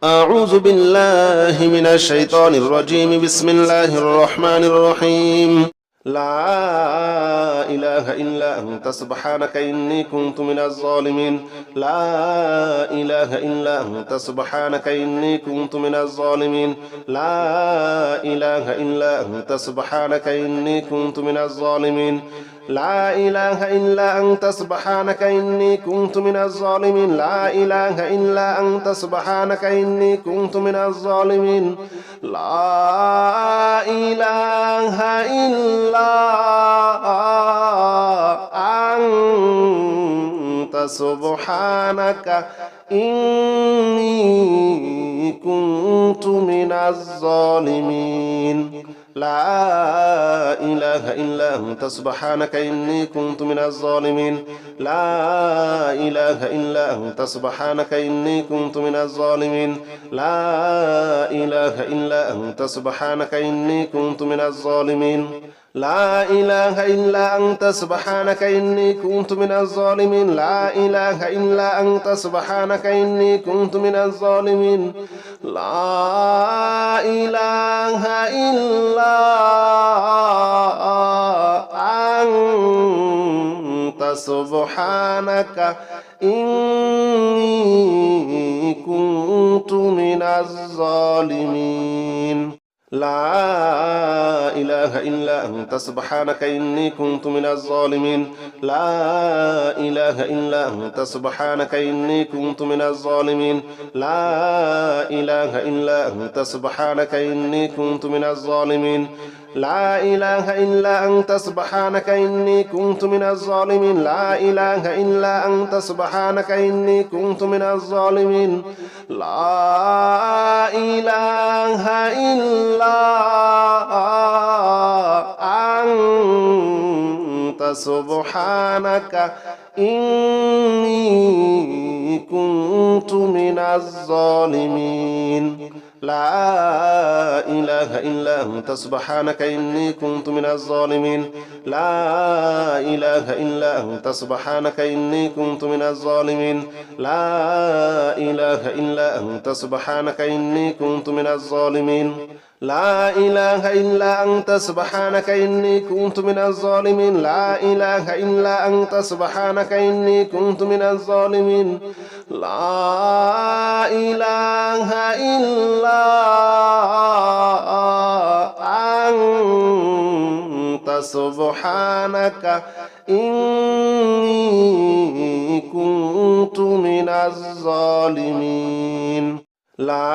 أعوذ بالله من الشيطان الرجيم. بسم الله الرحمن الرحيم. لا إله إلا أنت سبحانك إني كنت من الظالمين. لا إله إلا أنت سبحانك إني كنت من الظالمين. لا إله إلا أنت سبحانك إني كنت من الظالمين. لا إله إلا أنت سبحانك إني كنت من الظالمين. لا إله إلا أنت سبحانك إني كنت من الظالمين. لا إله إلا أنت سبحانك إني كنت من الظالمين. لا إله إلا أنت سبحانك إني كنت من الظالمين. لا إله إلا أنت سبحانك إني كنت من الظالمين. لا إله إلا أنت سبحانك إني كنت من الظالمين. لا إله إلا أنت سبحانك إني كنت من الظالمين. لا إله إلا أنت سبحانك إني كنت من الظالمين. لا إله إلا أنت سبحانك إني كنت من الظالمين. لا إله إلا أنت سبحانك إني كنت من الظالمين. لا إله إلا أنت سبحانك إني كنت من الظالمين. لا إله إلا أنت سبحانك إني كنت من الظالمين. لا إله إلا أنت سبحانك إني كنت من الظالمين. لا إله إلا أنت سبحانك إني كنت من الظالمين. لا إله إلا أنت سبحانك إني كنت من الظالمين. لا إله إلا أنت سبحانك إني كنت من الظالمين. لا إله إلا أنت سبحانك إني كنت من الظالمين. لا إله إلا أنت سبحانك إني كنت من الظالمين. لا إله إلا أنت سبحانك إني كنت من الظالمين. لا إله إلا أنت سبحانك إني كنت من الظالمين. لا إله إلا أنت سبحانك إني كنت من الظالمين. لا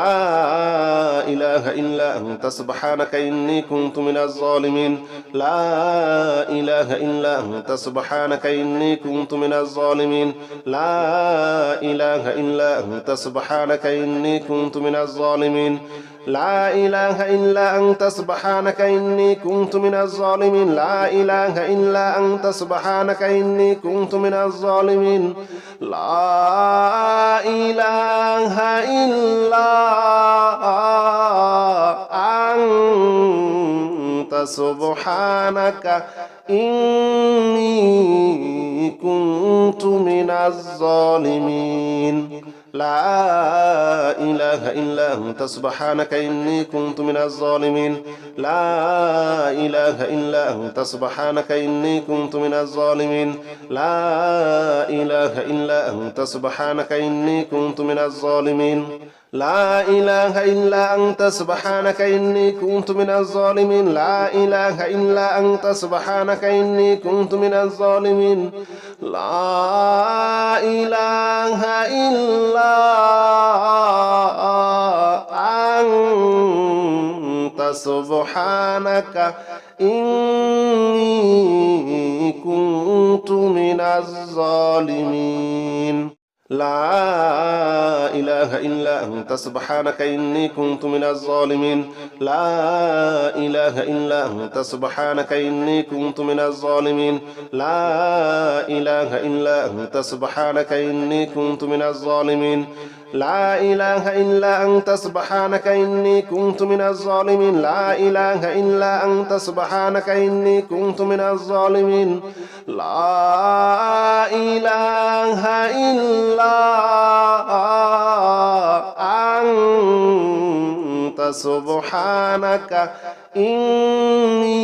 إله إلا أنت سبحانك إني كنت من الظالمين. لا إله إلا أنت سبحانك إني كنت من الظالمين. لا إله إلا أنت سبحانك إني كنت من الظالمين. لا إله إلا أنت سبحانك إني كنت من الظالمين. لا إله إلا أنت سبحانك إني كنت من الظالمين. لا إله إلا أنت سبحانك إني كنت من الظالمين. لا إله إلا أنت سبحانك إني كنت من الظالمين. لا إله إلا أنت سبحانك إني كنت من الظالمين. لا إله إلا أنت سبحانك إني كنت من الظالمين. لا إله إلا أنت سبحانك إني كنت من الظالمين. لا إله إلا أنت سبحانك إني كنت من الظالمين. لا إله إلا أنت سبحانك إني كنت من الظالمين. لا إله إلا أنت سبحانك إني كنت من الظالمين. لا إله إلا أنت سبحانك إني كنت من الظالمين. لا إله إلا أنت سبحانك إني كنت من الظالمين. لا إله إلا أنت سبحانك إني كنت من الظالمين. لا إله إلا أنت سبحانك إني كنت من الظالمين. لا إله إلا أنت سبحانك إني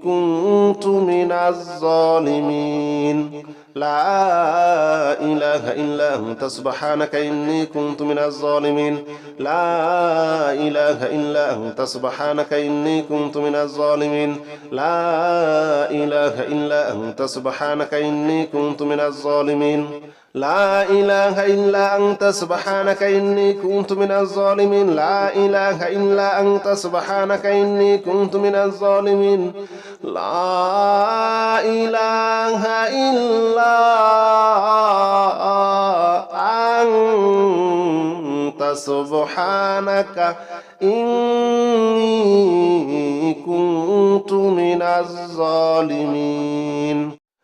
كنت من الظالمين لا إله إلا أنت سبحانك إني كنت من الظالمين لا إله إلا أنت سبحانك إني كنت من الظالمين لا إله إلا أنت سبحانك إني كنت من الظالمين لا إله إلا أنت سبحانك إني كنت من الظالمين لا إله إلا أنت سبحانك إني كنت من الظالمين لا إله إلا أنت سبحانك إني كنت من الظالمين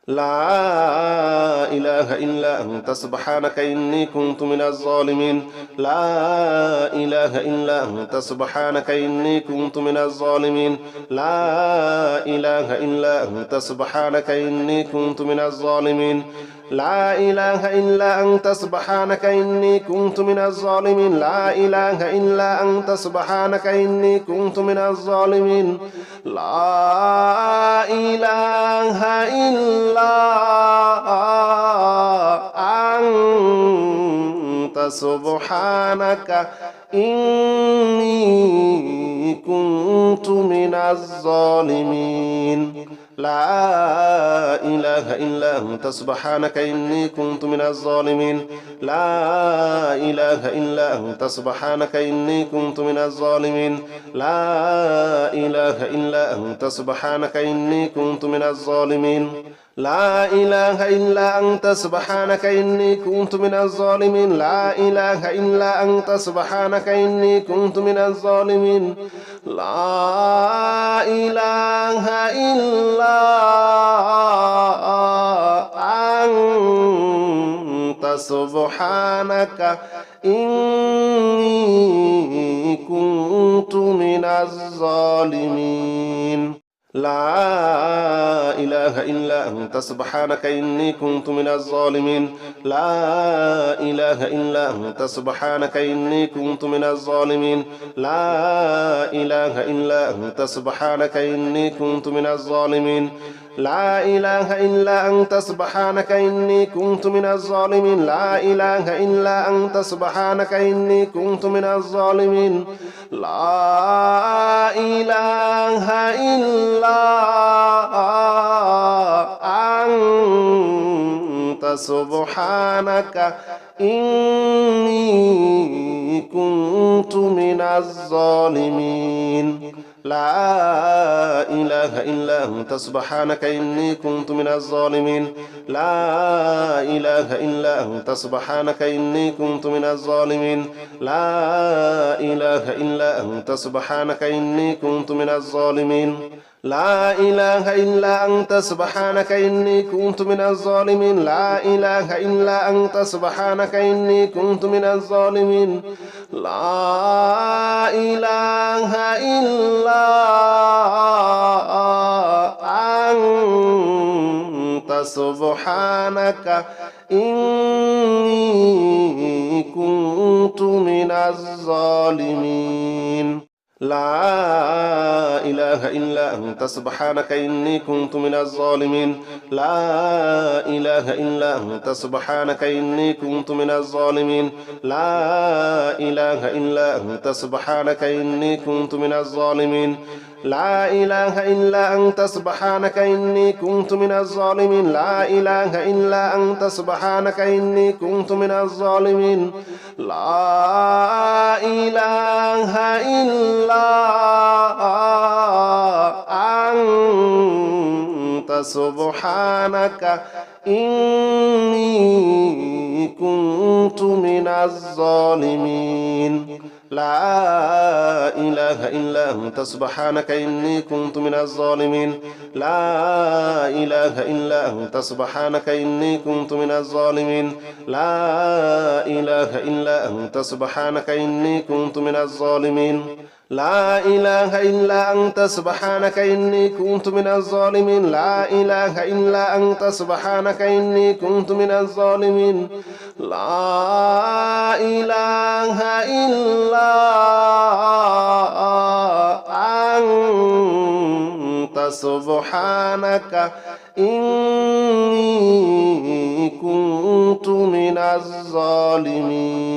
لا إله إلا أنت سبحانك إني كنت من الظالمين لا إله إلا أنت سبحانك إني كنت من الظالمين لا إله إلا أنت سبحانك إني كنت من الظالمين لا إله إلا أنت سبحانك إني كنت من الظالمين لا إله إلا أنت سبحانك إني كنت من الظالمين لا إله إلا أنت سبحانك إني كنت من الظالمين لا إله إلا أنت سبحانك إني كنت من الظالمين لا إله إلا أنت سبحانك إني كنت من الظالمين لا إله إلا أنت سبحانك إني كنت من الظالمين لا إله إلا أنت سبحانك إني كنت من الظالمين لا إله إلا أنت سبحانك إني كنت من الظالمين لا إله إلا أنت سبحانك إني كنت من الظالمين لا إله إلا أنت سبحانك إني كنت من الظالمين لا إله إلا أنت سبحانك إني كنت من الظالمين لا إله إلا أنت سبحانك إني كنت من الظالمين لا إله إلا أنت سبحانك إني كنت من الظالمين لا إله إلا أنت سبحانك إني كنت من الظالمين لا إله إلا أنت سبحانك إني كنت من الظالمين لا إله إلا أنت سبحانك إني كنت من الظالمين لا إله إلا أنت سبحانك إني كنت من الظالمين لا إله إلا أنت سبحانك إني كنت من الظالمين لا إله إلا أنت سبحانك إني كنت من الظالمين لا إله إلا أنت سبحانك إني كنت من الظالمين لا إله إلا أنت سبحانك إني كنت من الظالمين لا إله إلا أنت سبحانك إني كنت من الظالمين لا إله إلا أنت سبحانك إني كنت من الظالمين لا إله إلا أنت سبحانك إني كنت من الظالمين لا إله إلا أنت سبحانك إني كنت من الظالمين لا إله إلا أنت سبحانك إني كنت من الظالمين لا إله إلا أنت سبحانك إني كنت من الظالمين لا إله إلا أنت سبحانك إني كنت من الظالمين لا إله إلا أنت سبحانك إني كنت من الظالمين لا إله إلا أنت سبحانك إني كنت من الظالمين لا إله إلا أنت سبحانك إني كنت من الظالمين لا إله إلا أنت سبحانك إني كنت من الظالمين لا إله إلا أنت سبحانك إني كنت من الظالمين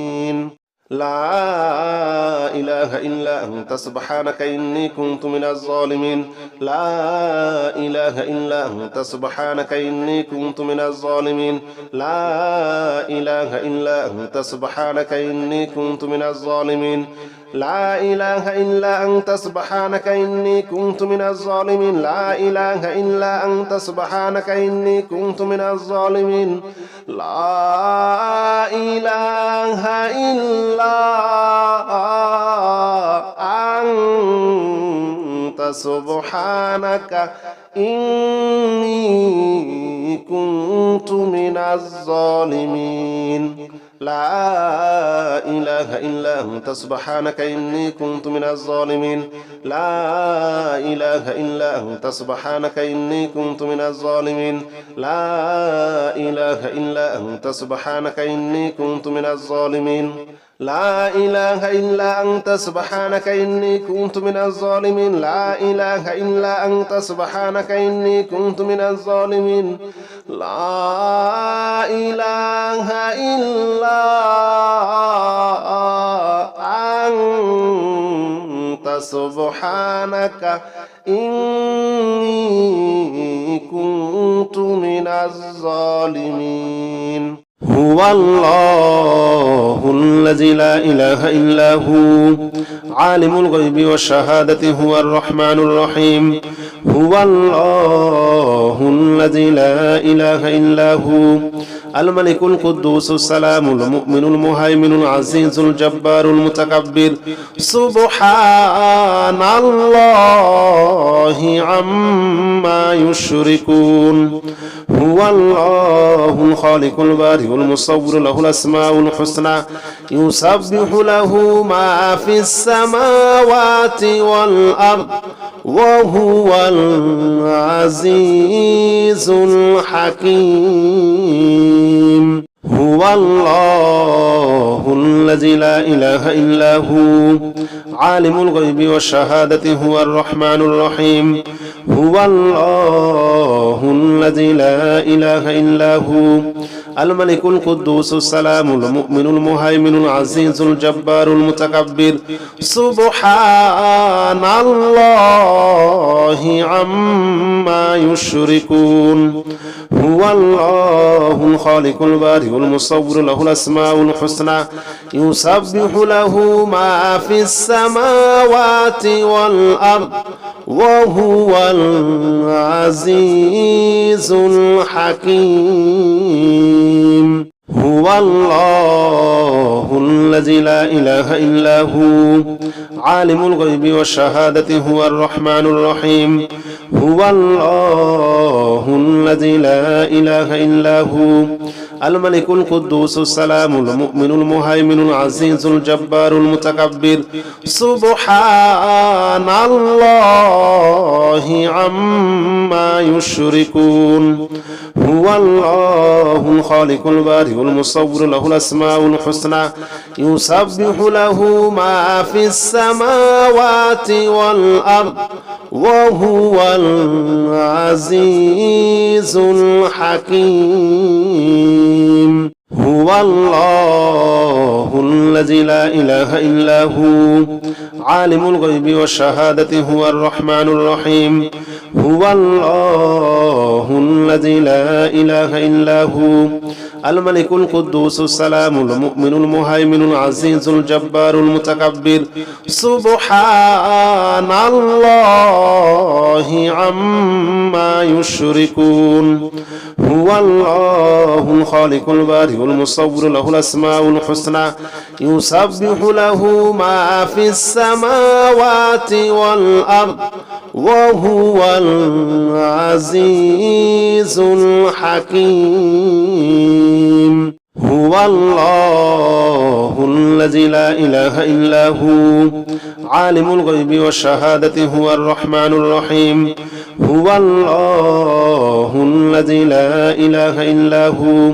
لا إله إلا أنت سبحانك إني كنت من الظالمين لا إله إلا أنت سبحانك إني كنت من الظالمين لا إله إلا أنت سبحانك إني كنت من الظالمين لا إله إلا أنت سبحانك إني كنت من الظالمين لا إله إلا أنت سبحانك إني كنت من الظالمين لا إله إلا أنت سبحانك إني كنت من الظالمين لا إله إلا أنت سبحانك إني كنت من الظالمين لا إله إلا أنت سبحانك إني كنت من الظالمين لا إله إلا أنت سبحانك إني كنت من الظالمين لا إله إلا أنت سبحانك إني كنت من الظالمين لا إله إلا أنت سبحانك إني كنت من الظالمين لا إله إلا أنت سبحانك إني كنت من الظالمين هو الله الذي لا إله إلا هو عالم الغيب والشهادة هو الرحمن الرحيم هو الله الذي لا إله إلا هو الملك القدوس السلام المؤمن المهيمن العزيز الجبار المتكبر سبحان الله عما يشركون هو الله الخالق البارئ المصور له الأسماء الحسنى يسبح له ما في السماوات والأرض وهو العزيز الحكيم هو الله الذي لا إله إلا هو عالم الغيب والشهادة هو الرحمن الرحيم هو الله الذي لا إله إلا هو الملك القدوس السلام المؤمن المهيمن العزيز الجبار المتكبر سبحان الله عما يشركون هو الله الخالق البارئ المصور له الأسماء الحسنى يسبح له ما في السماوات والأرض وهو العزيز الحكيم هو الله الذي لا إله إلا هو عالم الغيب والشهادة هو الرحمن الرحيم هو الله الذي لا إله إلا هو الملك القدوس السلام المؤمن المهيمن العزيز الجبار المتكبر سبحان الله عما يشركون هو الله الخالق البارئ المصور له الأسماء الحسنى يسبح له ما في السماوات والأرض وهو العزيز الحكيم هو الله الذي لا إله إلا هو عالم الغيب والشهادة هو الرحمن الرحيم هو الله الذي لا إله إلا هو الملك القدوس السلام المؤمن المهيمن العزيز الجبار المتكبر سبحان الله عما يشركون هو الله الخالق البارئ المصور له الأسماء الحسنى يسبح له ما في السماوات والأرض وهو العزيز الحكيم هو الله الذي لا إله إلا هو عالم الغيب والشهادة هو الرحمن الرحيم هو الله الذي لا إله إلا هو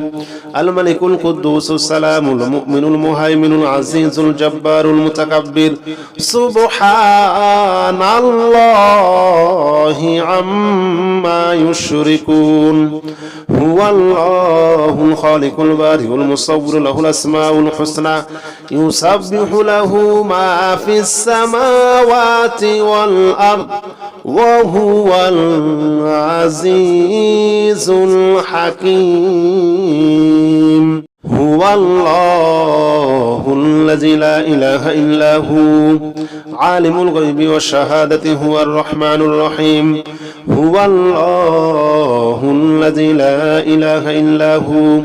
الملك القدوس السلام المؤمن المهيمن العزيز الجبار المتكبر سبحان الله عما يشركون هو الله الخالق البارئ المصور له الأسماء الحسنى يسبح له ما في السماوات والأرض وهو العزيز الحكيم هو الله الذي لا إله إلا هو عالم الغيب والشهادة هو الرحمن الرحيم هو الله الذي لا إله إلا هو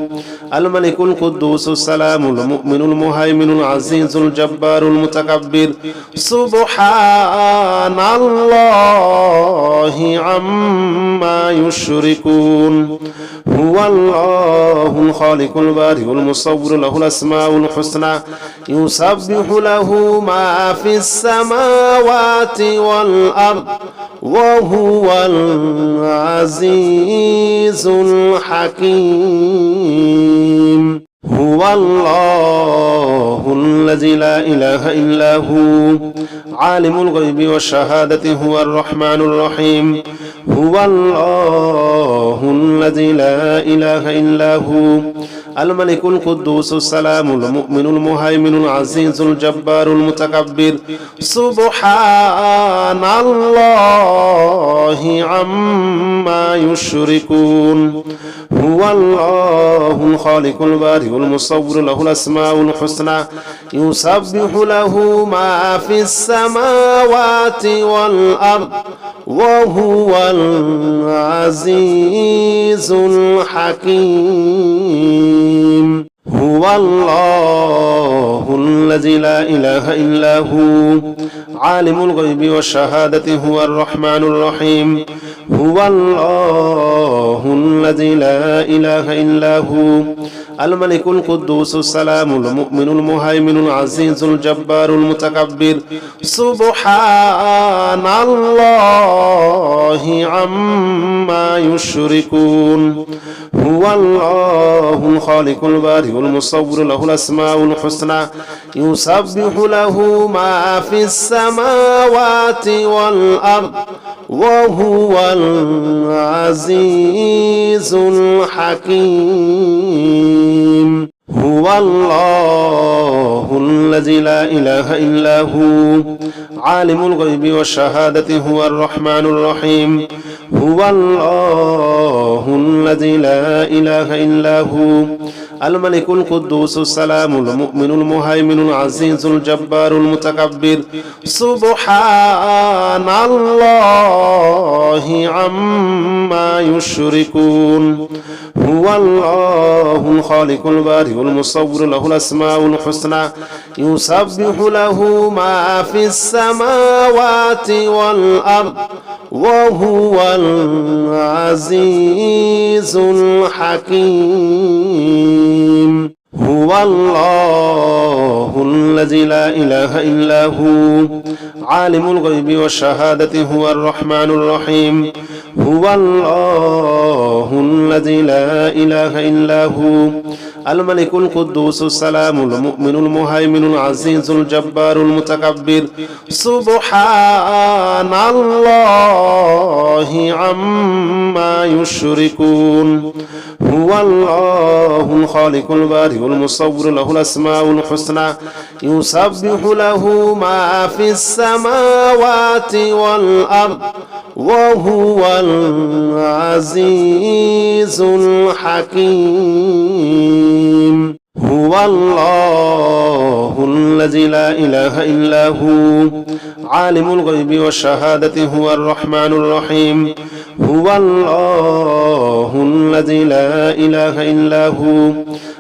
الملك القدوس السلام المؤمن المهيمن العزيز الجبار المتكبر سبحان الله عما يشركون هو الله الخالق البارئ المصور له الأسماء الحسنى يسبح له ما في السماوات والأرض وهو العزيز الحكيم هو الله الذي لا إله إلا هو عالم الغيب والشهادة هو الرحمن الرحيم هو الله الذي لا إله إلا هو الملك القدوس السلام المؤمن المهيمن العزيز الجبار المتكبر سبحان الله عما يشركون هو الله الخالق البارئ المصور له الأسماء الحسنى يسبح له ما في السماوات والأرض وهو العزيز الحكيم هو الله الذي لا إله إلا هو عالم الغيب والشهادة هو الرحمن الرحيم هو الله الذي لا إله إلا هو الملك القدوس السلام المؤمن المهيمن العزيز الجبار المتكبر سبحان الله عما يشركون هو الله الخالق البارئ المصور له الأسماء الحسنى يسبح له ما في السماوات والأرض وهو العزيز الحكيم هو الله الذي لا إله إلا هو عالم الغيب والشهادة هو الرحمن الرحيم هو الله الذي لا إله إلا هو الملك القدوس السلام المؤمن المهيمن العزيز الجبار المتكبر سبحان الله عما يشركون هو الله الخالق البارئ المصور له الأسماء الحسنى يسبح له ما في السماوات والأرض وهو العزيز الحكيم هو الله الذي لا إله إلا هو عالم الغيب والشهادة هو الرحمن الرحيم هو الله الذي لا إله إلا هو الملك القدوس السلام المؤمن المهيمن العزيز الجبار المتكبر سبحان الله عما يشركون هو الله الخالق البارئ المصور له الأسماء الحسنى يسبح له ما في السماوات والأرض وهو العزيز الحكيم هو الله الذي لا إله إلا هو عالم الغيب والشهادة هو الرحمن الرحيم هو الله الذي لا إله إلا هو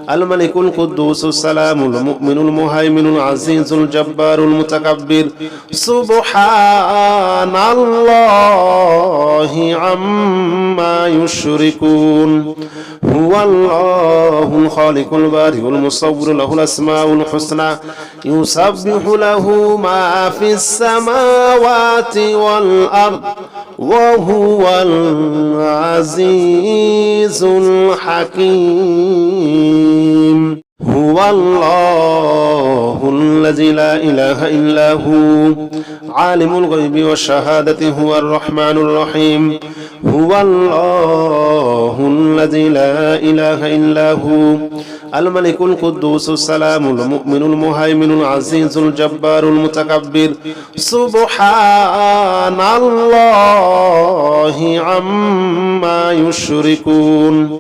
الملك القدوس السلام المؤمن المهيمن العزيز الجبار المتكبر سبحان الله عما يشركون هو الله الخالق البارئ المصور له الأسماء الحسنى يسبح له ما في السماوات والأرض وهو العزيز الحكيم. هو الله الذي لا إله إلا هو عالم الغيب والشهادة هو الرحمن الرحيم. هو الله الذي لا إله إلا هو الملك القدوس السلام المؤمن المهيمن العزيز الجبار المتكبر. سبحان الله عما يشركون.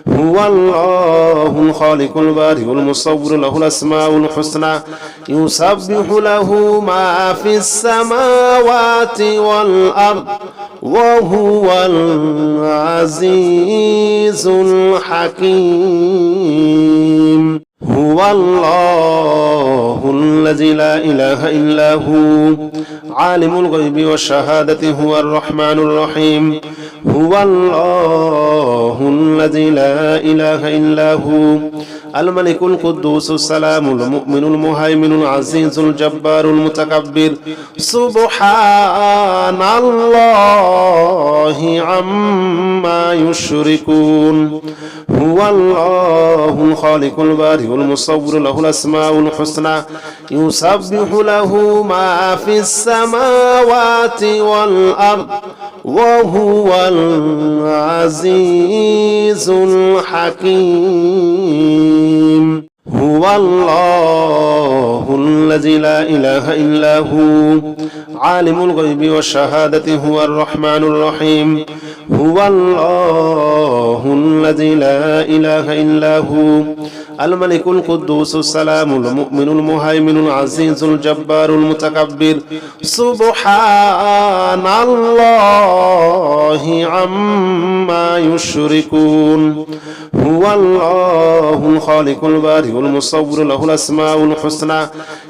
هو الله الخالق البارئ المصور له الأسماء الحسنى يسبح له ما في السماوات والأرض وهو العزيز الحكيم. هو الله الذي لا إله إلا هو عالم الغيب والشهادة هو الرحمن الرحيم. هو الله الذي لا إله إلا هو الملك القدوس السلام المؤمن المهيمن العزيز الجبار المتكبر. سبحان الله عما يشركون. هو الله الخالق البارئ المصور له الأسماء الحسنى يسبح له ما في السماوات والأرض وهو العزيز الحكيم. هو الله الذي لا إله إلا هو عالم الغيب والشهادة هو الرحمن الرحيم. هو الله الذي لا إله إلا هو الملك القدوس السلام المؤمن المهيمن العزيز الجبار المتكبر. سبحان الله عما يشركون. هو الله الخالق البارئ المصور له الأسماء الحسنى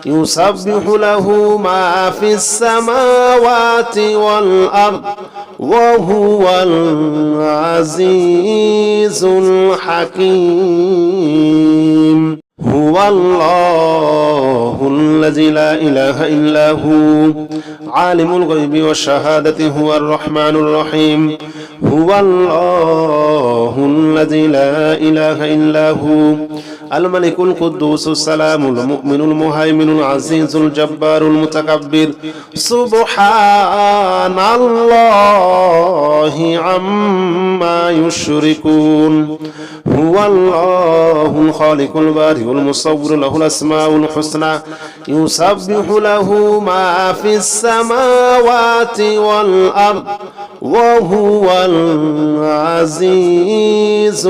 يسبح له ما في السماوات والأرض وهو العزيز الحكيم. هو الله الذي لا إله إلا هو عالم الغيب والشهادة هو الرحمن الرحيم. هو الله الذي لا إله إلا هو الملك القدوس السلام المؤمن المهيمن العزيز الجبار المتكبر. سبحان الله عما يشركون. هو الله الخالق البارئ المصور له الأسماء الحسنى يسبح له ما في السماوات والأرض وهو العزيز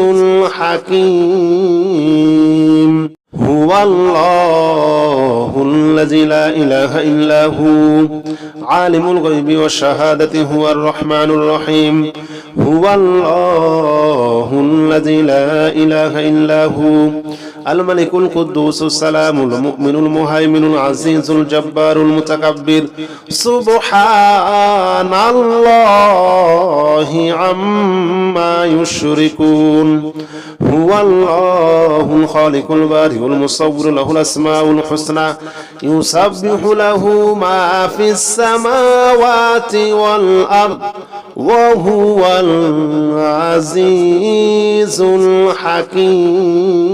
الحكيم. هو الله الذي لا إله إلا هو عالم الغيب والشهادة هو الرحمن الرحيم. هو الله الذي لا إله إلا هو الملك القدوس السلام المؤمن المهيمن العزيز الجبار المتكبر. سبحان الله عما يشركون. هو الله الخالق البارئ المصور له الأسماء الحسنى يسبح له ما في السماوات والأرض وهو العزيز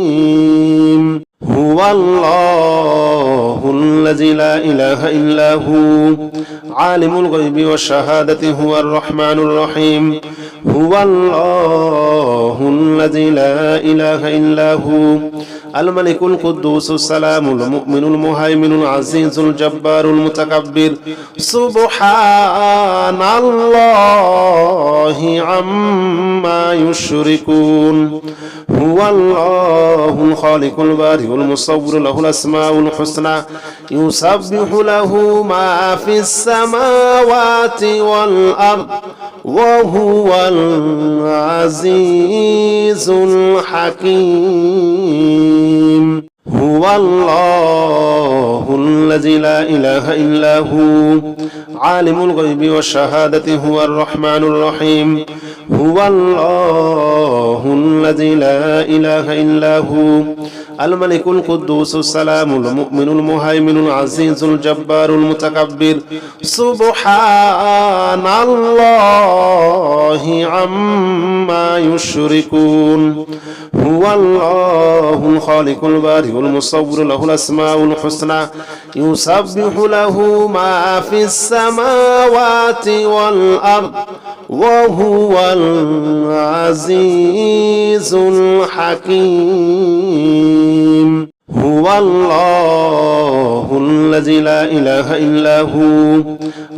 الحكيم. هو الله الذي لا إله إلا هو عالم الغيب والشهادة هو الرحمن الرحيم. هو الله الذي لا إله إلا هو الملك القدوس السلام المؤمن المهيمن العزيز الجبار المتكبر. سبحان الله عما يشركون. هو الله الخالق البارئ المصور له الأسماء الحسنى يسبح له ما في السماوات والأرض وهو العزيز الحكيم. هو الله الذي لا إله إلا هو عالم الغيب والشهادة هو الرحمن الرحيم. هو الله الذي لا إله إلا هو الملك القدوس السلام المؤمن المهيمن العزيز الجبار المتكبر سبحان الله عما يشركون هو الله الخالق البارئ المصور له الأسماء الحسنى يسبح له ما في السماوات والأرض وهو العزيز الحكيم هو الله الذي لا إله إلا هو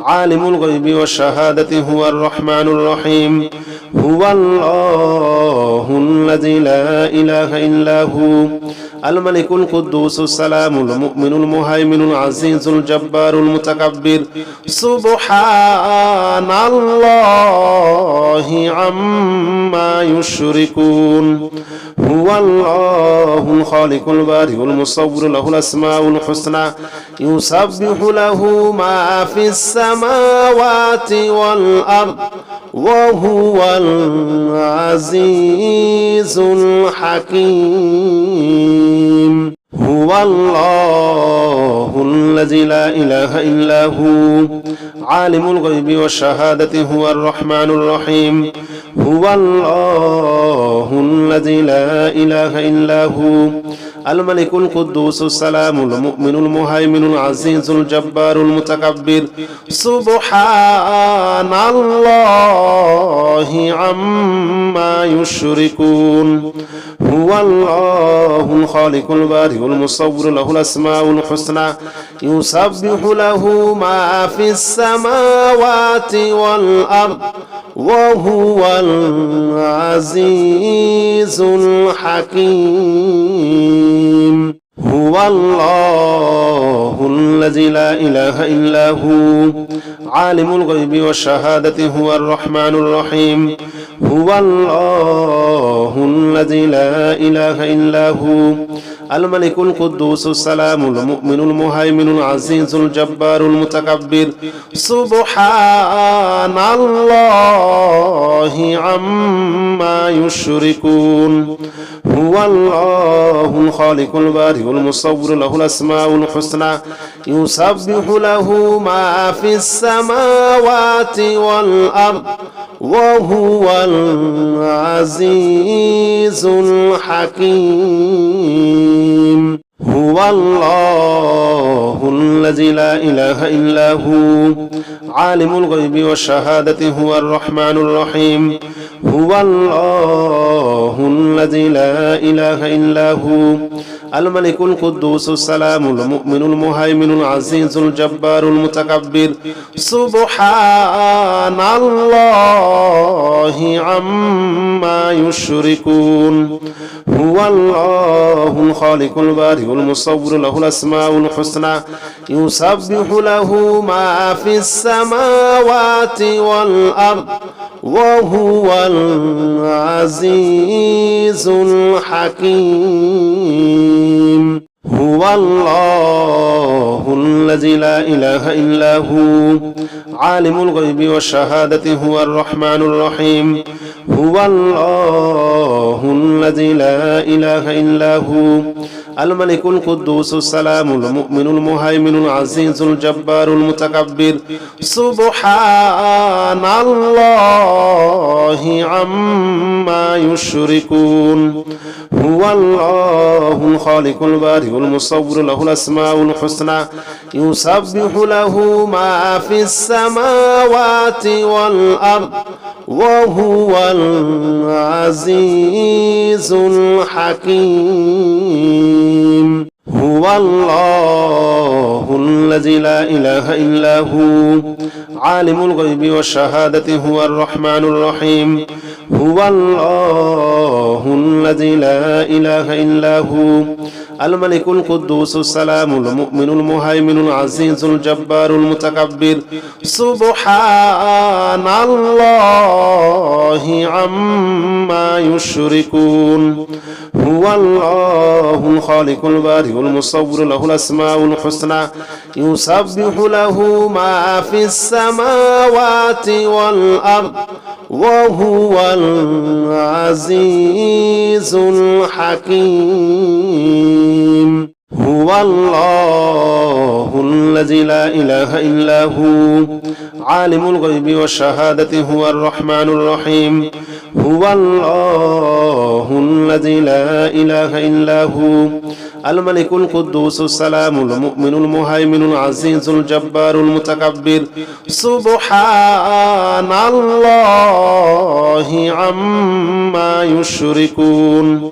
عالم الغيب والشهادة هو الرحمن الرحيم هو الله الذي لا إله إلا هو الملك القدوس السلام المؤمن المهيمن العزيز الجبار المتكبر سبحان الله عما يشركون هو الله الخالق البارئ المصور له الأسماء الحسنى يسبح له ما في السماوات والأرض وهو العزيز الحكيم هو الله الذي لا إله إلا هو عالم الغيب والشهادة هو الرحمن الرحيم هو الله الذي لا إله إلا هو الملك القدوس السلام المؤمن المهيمن العزيز الجبار المتكبر سبحان الله عما يشركون هو الله الخالق البارئ المصور له الأسماء الحسنى يسبح له ما في السماوات والأرض وهو العزيز الحكيم هو الله الذي لا إله إلا هو عالم الغيب والشهادة هو الرحمن الرحيم هو الله الذي لا إله إلا هو الملك القدوس السلام المؤمن المهيمن العزيز الجبار المتكبر سبحان الله عما يشركون هو الله الخالق البارئ المصور له الأسماء الحسنى يسبح له ما في السماوات والأرض وهو العزيز الحكيم هو الله الذي لا إله إلا هو عالم الغيب والشهادة هو الرحمن الرحيم هو الله الذي لا إله إلا هو الملك القدوس السلام المؤمن المهيمن العزيز الجبار المتكبر سبحان الله عما يشركون هو الله الخالق البارئ المصور له الأسماء الحسنى يسبح له ما في السماوات والأرض وهو العزيز الحكيم هو الله الذي لا إله إلا هو عالم الغيب والشهادة هو الرحمن الرحيم هو الله الذي لا إله إلا هو الملك القدوس السلام المؤمن المهيمن العزيز الجبار المتكبر سبحان الله عما يشركون هو الله الخالق البارئ المصور له الأسماء الحسنى يسبح له ما في السماوات والأرض وهو العزيز الحكيم هو الله الذي لا إله إلا هو عالم الغيب والشهادة هو الرحمن الرحيم هو الله الذي لا إله إلا هو الملك القدوس السلام المؤمن المهيمن العزيز الجبار المتكبر سبحان الله عما يشركون هو الله الخالق البارئ المصور له الأسماء الحسنى يسبح له ما في السماوات والأرض وهو العزيز الحكيم هو الله الذي لا إله إلا هو عالم الغيب والشهادة هو الرحمن الرحيم هو الله الذي لا إله إلا هو الملك القدوس السلام المؤمن المهيمن العزيز الجبار المتكبر سبحان الله عما يشركون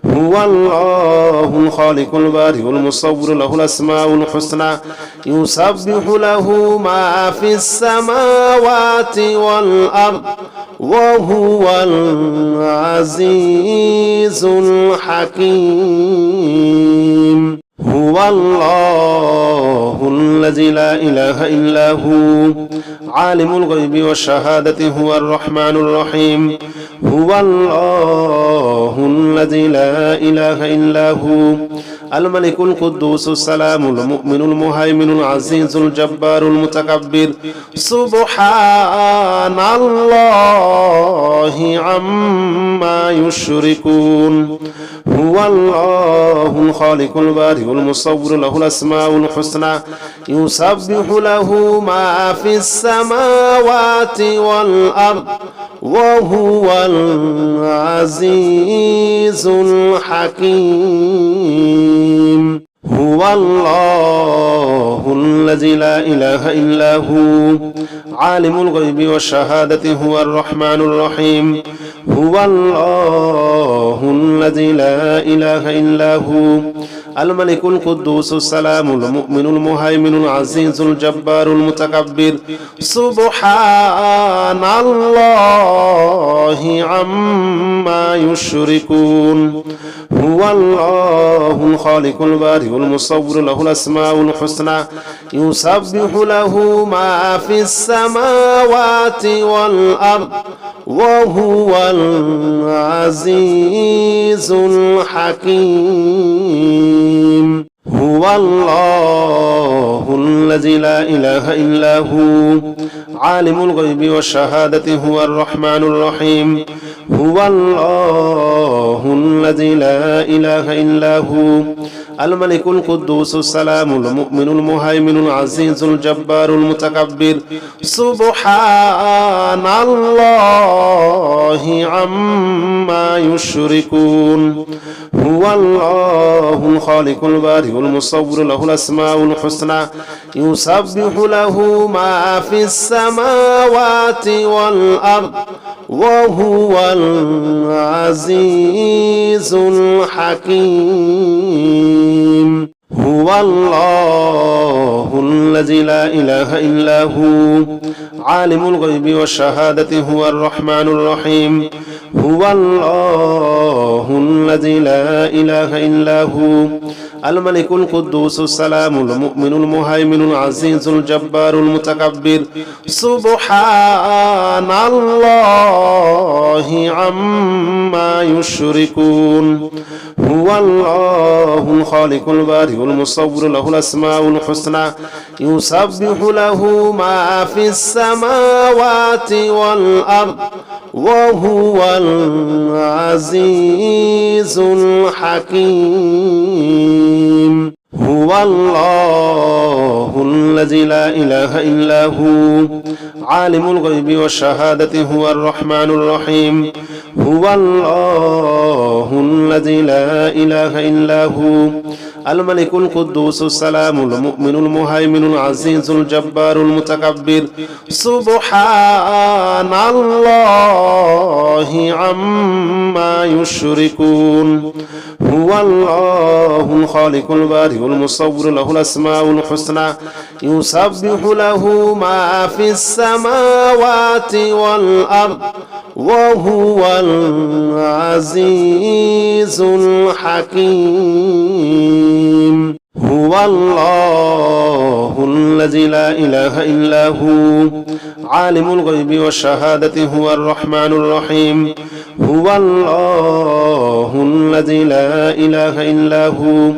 هو الله الخالق البارئ المصور له الأسماء الحسنى يسبح له ما في السماوات والأرض وهو العزيز الحكيم هو الله الذي لا إله إلا هو عالم الغيب والشهادة هو الرحمن الرحيم هو الله الذي لا إله إلا هو الملك القدوس السلام المؤمن المهيمن العزيز الجبار المتكبر سبحان الله عما يشركون هو الله الخالق البارئ المصور له الأسماء الحسنى يسبح له ما في السماوات والأرض وهو العزيز الحكيم هو الله الذي لا إله إلا هو عالم الغيب والشهادة هو الرحمن الرحيم هو الله الذي لا إله إلا هو الملك القدوس السلام المؤمن المهيمن العزيز الجبار المتكبر سبحان الله عما يشركون هو الله الخالق البارئ المصور له الأسماء الحسنى يسبح له ما في السماوات والأرض وهو العزيز الحكيم هو الله الذي لا إله إلا هو عالم الغيب والشهادة هو الرحمن الرحيم هو الله الذي لا إله إلا هو الملك القدوس السلام المؤمن المهيمن العزيز الجبار المتكبر سبحان الله عما يشركون هو الله الخالق البارئ المصور له الأسماء الحسنى يسبح له ما في السماوات والأرض وهو العزيز الحكيم هو الله الذي لا إله إلا هو عالم الغيب والشهادة هو الرحمن الرحيم هو الله الذي لا إله إلا هو الملك القدوس السلام المؤمن المهيمن العزيز الجبار المتكبر سبحان الله عما يشركون هو الله الخالق البارئ المصور له الأسماء الحسنى يسبح له ما في السماوات والأرض وهو العزيز الحكيم هو الله الذي لا إله إلا هو عالم الغيب والشهادة هو الرحمن الرحيم هو الله الذي لا إله إلا هو الملك القدوس السلام المؤمن المهيمن العزيز الجبار المتكبر سبحان الله عما يشركون هو الله الخالق البارئ المصور له الأسماء الحسنى يسبح له ما في السماوات والأرض وهو العزيز الحكيم هو الله الذي لا إله إلا هو عالم الغيب والشهادة هو الرحمن الرحيم هو الله الذي لا إله إلا هو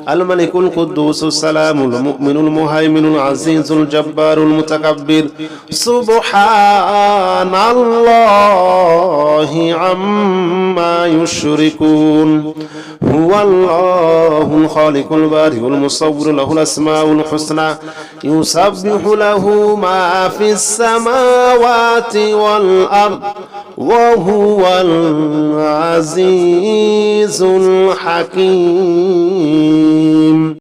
الملك القدوس السلام المؤمن المهيمن العزيز الجبار المتكبر سبحان الله عما يشركون هو الله الخالق البارئ المصور له الأسماء الحسنى يسبح له ما في السماوات والأرض وهو العزيز الحكيم